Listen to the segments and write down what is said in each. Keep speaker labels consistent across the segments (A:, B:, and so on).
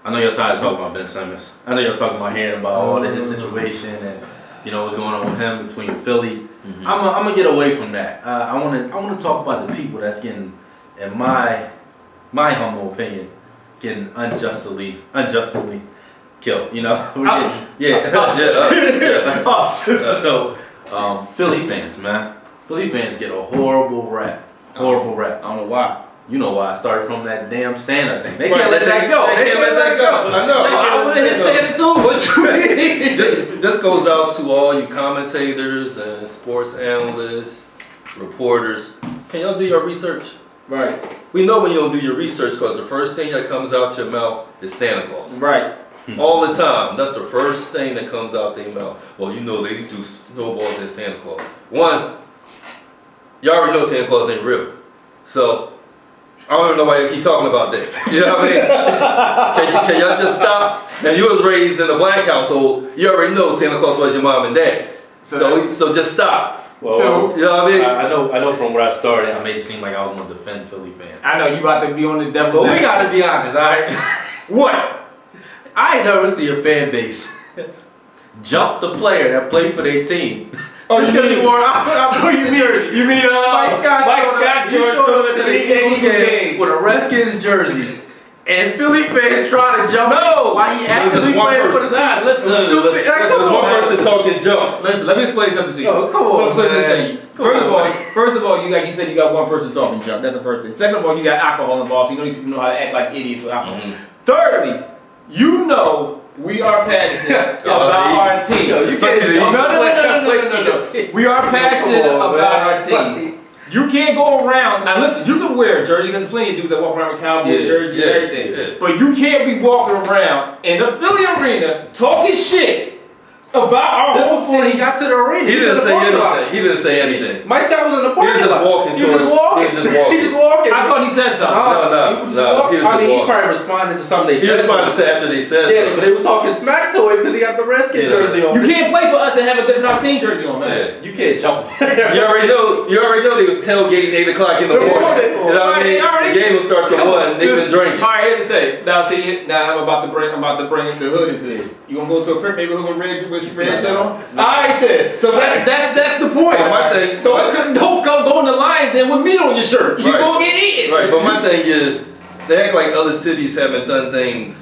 A: I know you're tired of talking about Ben Simmons. I know you're talking about hearing about all of his situation and what's going on with him between Philly. Mm-hmm. I'm gonna get away from that. I want to talk about the people that's getting, in my humble opinion, getting unjustly killed. So Philly fans, man. Philly fans get a horrible rap. Horrible rap.
B: I don't know why.
A: You know why? I started from that damn Santa thing. They can't let that go.
B: They can't let that go. I know.
A: I want to hit Santa too. What you mean?
C: This goes out to all you commentators and sports analysts, reporters. Can y'all do your research?
B: Right.
C: We know when you don't do your research because the first thing that comes out your mouth is Santa Claus.
B: Right.
C: All the time. That's the first thing that comes out their mouth. Well, they do snowballs and Santa Claus. One, y'all already know Santa Claus ain't real. So, I don't even know why you keep talking about that. You know what I mean? Can y'all just stop? And you was raised in a black household. You already know Santa Claus was your mom and dad. So just stop.
A: Well,
C: you know what I mean?
A: I know from where I started, I made it seem like I was going to defend Philly fans.
B: I know you about to be on the devil.
A: But we got to be honest, all right?
B: What?
A: I ain't never see a fan base jump the player that played for their team.
B: Oh, you mean Mike Scott showed up to the Eagles game
A: with a Redskins jersey. And Philly fans trying to jump.
B: No!
A: Why he actually playing for the team?
B: Listen.
C: There's one person talking jump.
B: Listen, let me explain something to you.
A: Oh, come on, man.
B: First of all, you said you got one person talking jump. That's the first thing. Second of all, you got alcohol involved, so you don't even know how to act like idiots with alcohol. Mm-hmm. Thirdly, you know we are passionate about our team. No. We are passionate about our team. You can't go around, now listen, you can wear a jersey, because there's plenty of dudes that walk around with cowboy jerseys and everything. Yeah. But you can't be walking around in the Philly arena talking shit about our whole
A: before he got to the arena.
C: He didn't say anything.
A: Mike Scott was in the parking lot.
C: He was just walking towards
A: He just walking.
B: I thought he said something.
A: He probably responded to something they said.
C: He responded to after they said something.
A: But they was talking smack to him because he got the Redskins jersey on.
B: You can't play for us and have a different team jersey on, man.
A: Yeah. You can't jump.
C: You already know they was tailgating 8 o'clock in the morning. You know what I mean? The game will start to 1. They been drinking.
B: All right, here's the thing. Now I'm about to bring the hood into it. You gonna go to a crib neighborhood with red shit on? Alright then. So that's the point.
C: But my thing,
B: don't go in the line then with meat on your shirt. You gonna get eaten.
C: Right, but my thing is, they act like other cities haven't done things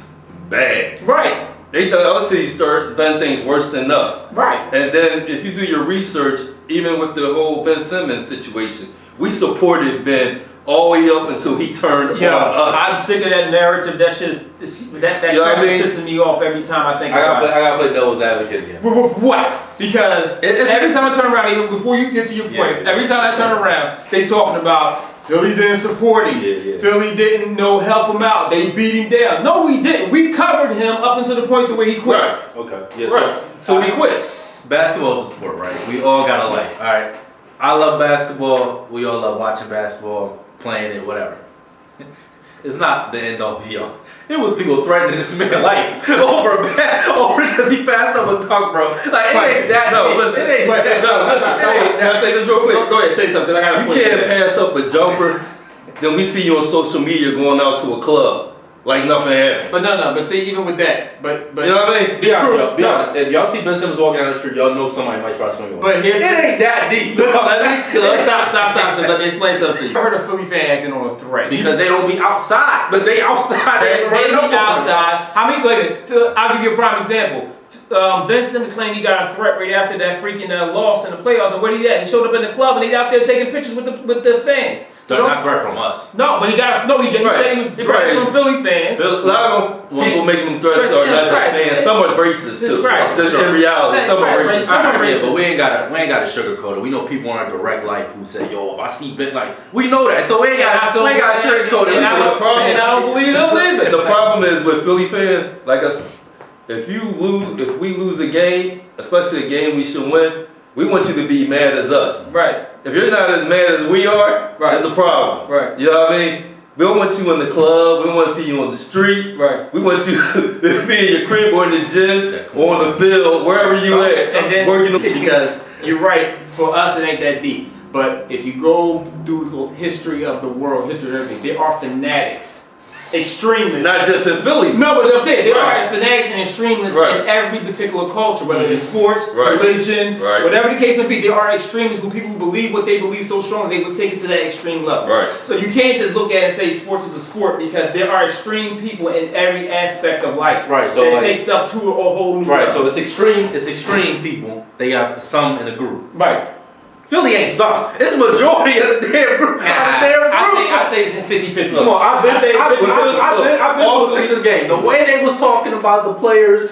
C: bad.
B: Right.
C: They thought other cities done things worse than us.
B: Right.
C: And then if you do your research, even with the whole Ben Simmons situation, we supported Ben all the way up until he turned on us.
B: I'm sick of that narrative. That shit, that
C: you know what I mean?
B: pissing me off every time I think
A: about it. I gotta play devil's advocate again.
B: What? Because every time I turn around, even before you get to your point, every time I turn around, they talking about Philly didn't support him. Philly didn't help him out. They beat him down. No, we didn't. We covered him up until the point to where he quit.
C: Right.
A: Okay. Yeah,
C: right. So he quit.
A: Basketball is a sport, right? We all got a life. All right. I love basketball. We all love watching basketball, playing it, whatever. It's not the end all be all. It was people threatening this man's life over because he passed up a dunk, bro. Like, it ain't that.
C: No, listen. Can I say this real quick?
B: Go ahead, say something.
C: You can't pass up a jumper, then we see you on social media going out to a club like nothing happened.
B: But see, even with that, but
C: you know what I mean?
A: Be honest. If y'all see Ben Simmons walking down the street, y'all know somebody might try to swing on.
B: But here,
A: it ain't that deep.
B: Stop. Because let me explain something to you. I heard a Philly fan acting on a threat
A: because they don't be outside, but they outside.
B: They be outside. How many? I'll give you a prime example. Ben Simmons claimed he got a threat right after that freaking loss in the playoffs, and where he at? He showed up in the club and he out there taking pictures with the fans.
A: So not threat from us.
B: No, but he said he was from Philly fans.
C: A lot of people making them threats are not just fans. Some are racist too. Just in reality, some are racist.
A: But we ain't gotta sugarcoat it. We know people in our direct life who say, "Yo, if I see Ben, like we know that, so we ain't gotta sugarcoat it."
B: And I don't believe them either.
C: The problem is with Philly fans, like us, if we lose a game, especially a game we should win, we want you to be mad as us.
B: Right.
C: If you're not as mad as we are, it's a problem.
B: Right.
C: You know what I mean? We don't want you in the club. We don't want to see you on the street.
B: Right.
C: We want you to be in your crib or in the gym or on the field, wherever you at.
B: And then, because you're right, for us it ain't that deep. But if you go through the history of the world, history of everything, there are fanatics extremists.
C: Not just in Philly.
B: No, but I'm saying there
C: Right.
B: are fanatics and extremists
C: Right.
B: in every particular culture, whether it's sports,
C: Right.
B: religion,
C: Right.
B: whatever the case may be. There are extremists who people who believe what they believe so strong they would take it to that extreme level.
C: Right.
B: So you can't just look at it and say sports is a sport because there are extreme people in every aspect of life.
A: Right, so
B: that
A: like-
B: take stuff to a whole new
A: Right,
B: level.
A: so it's extreme people. They got some in the group.
B: Right.
A: Philly ain't some. It's a majority of the damn group.
B: I say it's in 50-50.
A: Come on, I've been
B: I say it's 50-50.
A: to a Sixers game. The way they was talking about the players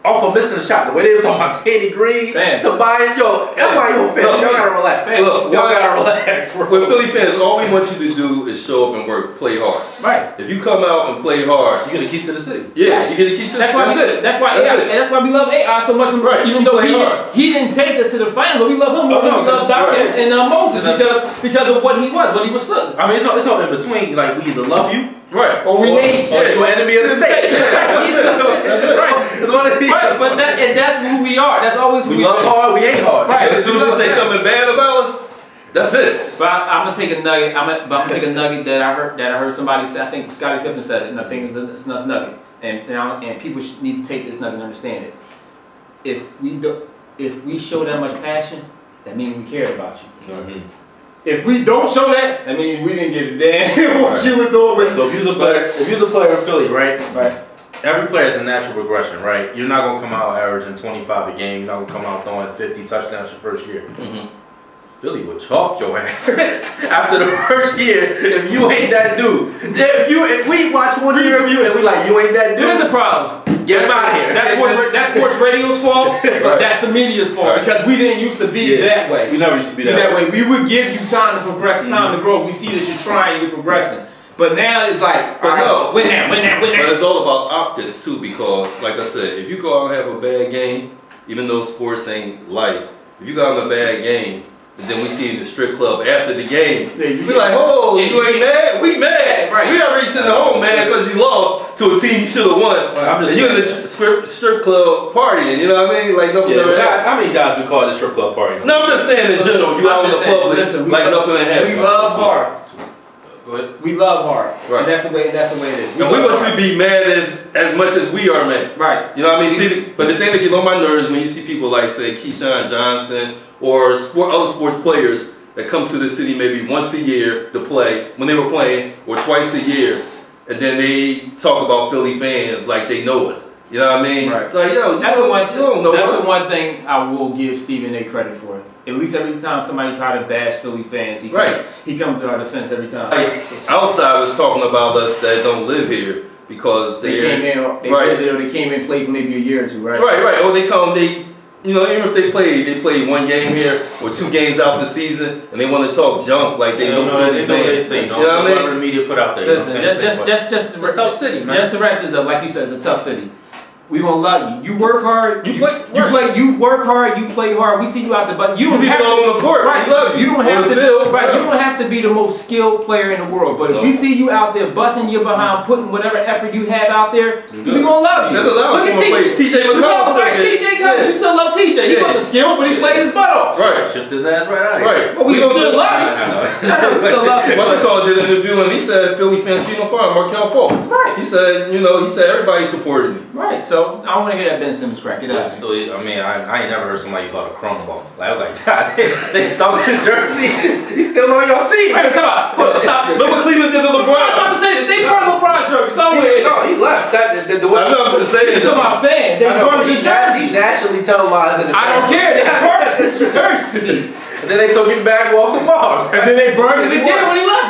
A: off of missing a shot, the way they was talking about Danny Green,
B: Fam.
A: Tobias, yo, that's why you fans, y'all gotta relax.
C: Look,
A: Y'all gotta relax.
C: With Philly fans, all we want you to do is show up and work, play hard.
B: Right.
C: If you come out and play hard,
A: You get a key to the city.
C: yeah, you get a key to
B: That's why. That's why we love AI so much.
C: Right.
B: Even
C: He
B: though
C: played hard.
B: he didn't take us to the final, but we love him more
A: Oh, no,
B: than we love Doc
C: right.
B: and Moses
A: Because-
B: because of what he was, what he was stuck.
A: I mean, it's all in between. Like, we either love you
C: Right.
B: Or we hate you.
A: or you're an enemy of the state.
C: That's it.
A: Right. It's one of these.
B: Right, but that's who we are. That's always who
A: We
B: we
A: love
B: are.
A: hard, we ain't hard.
B: Right.
C: As soon as you say something bad about us, that's it.
B: But I'm gonna take a nugget. I'm gonna take a nugget that I heard somebody say. I think Scottie Pippen said it, and I think it's enough nugget. And people need to take this nugget and understand it. If we show that much passion, that means we care about you.
C: Mm-hmm.
B: If we don't show that, that means we didn't give a damn what you were doing with.
A: So if you're a player in Philly, right?
B: Right.
A: Every player is a natural progression, right? You're not gonna come out averaging 25 a game. You're not gonna come out throwing 50 touchdowns your first year.
C: Mm-hmm.
A: Philly would chalk your ass after the first year if you ain't that dude. If we watch one year of you and we like you ain't that dude,
B: Here's the problem.
A: get him out of here.
B: That's sports radio's fault.
C: Right.
B: That's the media's fault
C: Right.
B: because we didn't used to be that way.
A: We never used to be
B: Be
A: that
B: that
A: way.
B: way. We would give you time to progress, time to grow. We see that you're trying, you're progressing. But now it's like,
C: But no.
B: win now.
C: But it's all about optics too, because like I said, if you go out and have a bad game, even though sports ain't life, if you go out and have a bad game, and then we see you in the strip club after the game, we like, oh, you ain't mad? We mad.
B: Right.
C: We already sitting at home mad because you lost to a team you should have won.
A: I'm just
C: And you're in the strip club partying, you know what I mean? Like nothing
A: Yeah,
C: ever
A: but
C: happened.
A: how many guys we call this strip club party?
C: No, I'm just saying in general, you out in the public, like nothing happened.
B: We love hard.
C: Go ahead.
B: We love hard.
C: Right.
B: And that's the way it is.
C: And we want you to be mad as much as we are mad.
B: Right.
C: You know what I mean? See, but the thing that gets on my nerves when you see people like, say, Keyshawn Johnson or other sports players that come to the city maybe once a year to play, when they were playing, or twice a year, and then they talk about Philly fans like they know us. You know what I mean?
B: Right.
C: It's like, yo,
B: That's
C: you don't know us.
B: the one thing I will give Stephen A. credit for. At least every time somebody try to bash Philly fans, he comes to our defense every time.
C: Like, outsiders talking about us that don't live here because
B: They came in, they came in, played for maybe a year or two, right?
C: Right. Or you know, even if they played one game here or 2 games out the season, and they want to talk junk like they don't
A: they know they say.
C: You know what I mean?
A: Whatever the media put out there.
B: Listen,
A: you know what I'm saying?
B: just
A: It's a tough city, man.
B: Just to wrap this up, like you said, it's a tough city. We gonna love you. You work hard. You work hard. You play hard. We see you out there, but you don't have to.
C: on the court.
B: Right.
C: We love you.
B: You don't
C: On
B: have
C: the
B: to.
C: field,
B: Right.
C: yeah.
B: You don't have to be the most skilled player in the world, but if
C: No.
B: we see you out there busting your behind, putting whatever effort you have out there, we gonna love you.
C: That's a lot of
B: Look at
C: people play. TJ McConnell.
B: Right, TJ Cousins. We still love TJ. He
C: Yeah.
B: wasn't skilled, but he played his butt off.
C: Right.
A: Shipped his ass right out of here.
C: Right.
B: But we still love you. We still love you.
C: What's it called? Did an interview and he said Philly fans street on fire. Markel Fultz.
B: Right.
C: He said everybody supported me.
B: Right. So I want to hear that Ben Simmons crack. Get out of here.
A: I mean, I ain't never heard somebody call a crumb bum. Like, I was like, God, they stuck to Jersey. He's still on your team.
B: Wait, stop.
C: Look what Cleveland did to LeBron.
B: I'm about to say that they burned LeBron jersey somewhere.
A: No, he left.
C: I know I'm just saying.
B: It's about fans. They burned his
A: He
B: jersey.
A: nationally televised it.
B: I don't care. They burned his jersey.
A: And then they took him back off the Mars.
B: And then they burned it again when he left.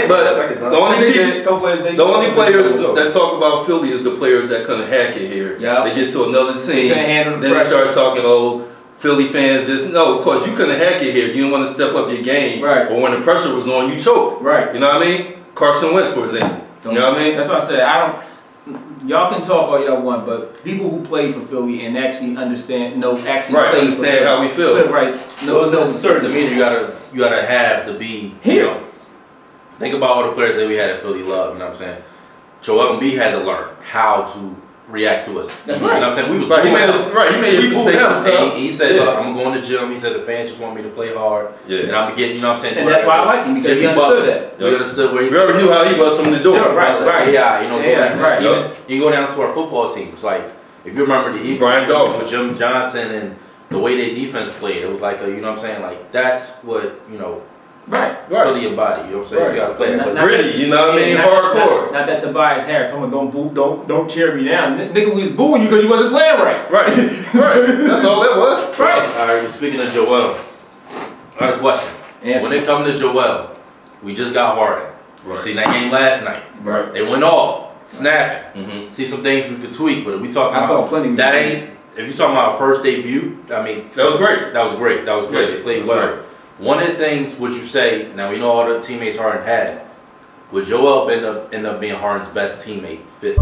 C: But the only players that talk about Philly is the players that couldn't hack it here.
B: Yeah.
C: They get to another team,
B: couldn't handle the
C: then they
B: pressure.
C: start talking, Philly fans this. No, of course you couldn't hack it here. You didn't want to step up your game.
B: Right.
C: Or when the pressure was on, you choked.
B: Right.
C: You know what I mean? Carson Wentz, for example. You know what I mean?
B: That's what I said. Y'all can talk all y'all want, but people who play for Philly and actually understand, actually
C: Right,
B: play
C: understand
B: for
C: how we feel.
B: Right.
A: There's a certain demeanor you gotta have to be.
B: Here.
A: You know, think about all the players that we had at Philly love. You know what I'm saying? Joel Embiid had to learn how to react to us.
B: That's
A: You
B: right.
A: know what I'm saying? We was
C: Right, he made
A: we
C: a
A: booed
C: mistake
A: him.
C: himself.
A: And he said,
C: Yeah.
A: look, I'm going to gym. He said the fans just want me to play hard.
C: Yeah.
A: And I'm getting, you know what I'm saying?
B: And that's why I like him, because he understood that.
A: We understood where he
C: We already knew how he was from the door.
B: Yeah, right.
A: Yeah, you know,
B: Yeah, right.
A: Even you go down to our football teams, like if you remember the Eagles,
C: Brian Dawkins
A: with Jim Johnson and the way their defense played, it was like, you know what I'm saying? Like that's what, you know,
B: Right.
A: Philly embody. You know what I'm saying?
C: Right.
A: You gotta play that. But
C: Gritty, you know what I mean?
B: Not-
C: Hardcore.
B: Not that Tobias Harris told me don't boo, don't cheer me down. Nigga, we was booing you because you wasn't playing right.
C: Right. Right. That's all that was.
B: Right.
A: All right, speaking of Joel, I got a question.
B: Answer.
A: When it comes to Joel, we just got Harden.
C: Right.
A: You seen that game last night.
C: Right.
A: They went off, snapping.
C: Mm-hmm.
A: See some things we could tweak, but if we talking
B: I
A: about
B: saw plenty.
A: that ain't. If you talking about our first debut, I mean
C: That was great.
A: That was great. That was great.
C: Yeah,
A: They played
C: that was
A: well.
C: great.
A: One of the things would you say? Now we know all the teammates Harden had. Would Joel end up being Harden's best teammate fit?